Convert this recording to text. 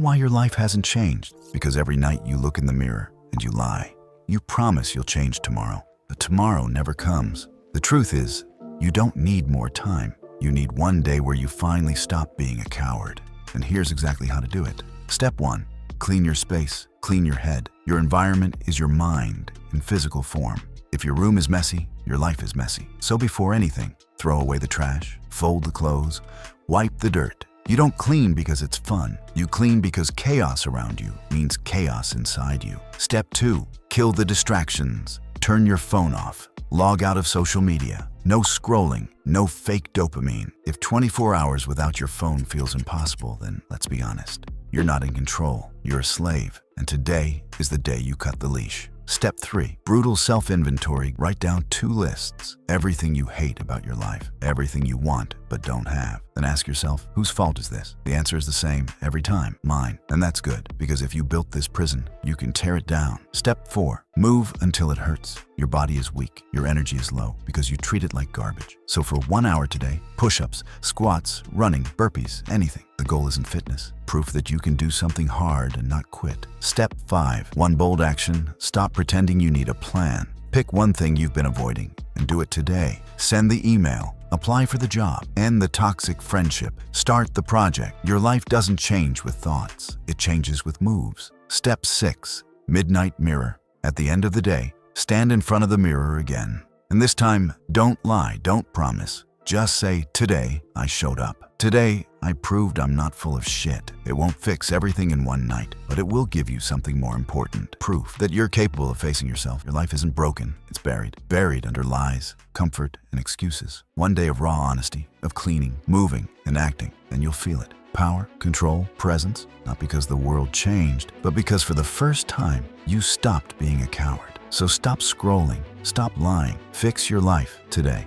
why your life hasn't changed. Because every night you look in the mirror and you lie. You promise you'll change tomorrow, but tomorrow never comes. The truth is, you don't need more time. You need one day where you finally stop being a coward. And here's exactly how to do it. Step 1. Clean your space. Clean your head. Your environment is your mind in physical form. If your room is messy, your life is messy. So before anything, throw away the trash, fold the clothes, wipe the dirt. You don't clean because it's fun. You clean because chaos around you means chaos inside you. Step 2. Kill the distractions. Turn your phone off. Log out of social media. No scrolling, no fake dopamine. If 24 hours without your phone feels impossible, then let's be honest. You're not in control. You're a slave. And today is the day you cut the leash. Step 3. Brutal self-inventory. Write down 2 lists. Everything you hate about your life. Everything you want but don't have. Then ask yourself, whose fault is this? The answer is the same every time. Mine. And that's good, because if you built this prison, you can tear it down. Step 4. Move until it hurts. Your body is weak. Your energy is low because you treat it like garbage. So for 1 hour today, push-ups, squats, running, burpees, anything. The goal isn't fitness. Proof that you can do something hard and not quit. Step 5. One bold action. Stop pretending you need a plan. Pick one thing you've been avoiding and do it today. Send the email. Apply for the job. End the toxic friendship. Start the project. Your life doesn't change with thoughts. It changes with moves. Step 6. Midnight mirror. At the end of the day, stand in front of the mirror again. And this time, don't lie, don't promise. Just say, today, I showed up. Today, I proved I'm not full of shit. It won't fix everything in one night, but it will give you something more important. Proof that you're capable of facing yourself. Your life isn't broken, it's buried. Buried under lies, comfort, and excuses. One day of raw honesty, of cleaning, moving, and acting, and you'll feel it. Power, control, presence, not because the world changed, but because for the first time, you stopped being a coward. So stop scrolling, stop lying, fix your life today.